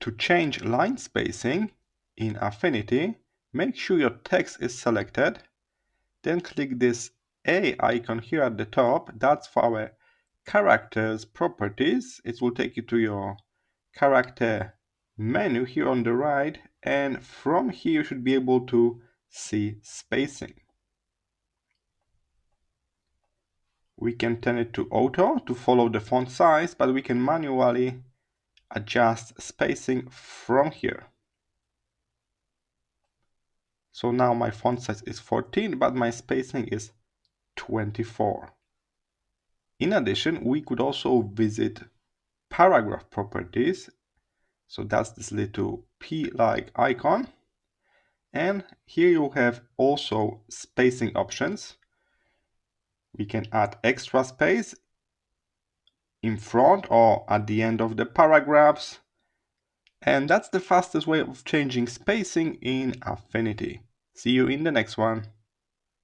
To change line spacing in Affinity, make sure your text is selected. Then click this A icon here at the top. That's for our characters properties. It will take you to your character menu here on the right, and from here you should be able to see spacing. We can turn it to auto to follow the font size, but we can manually adjust spacing from here. So now my font size is 14, but my spacing is 24. In addition, we could also visit paragraph properties. So that's this little P-like icon. And here you have also spacing options. We can add extra space in front or at the end of the paragraphs. And that's the fastest way of changing spacing in Affinity. See you in the next one.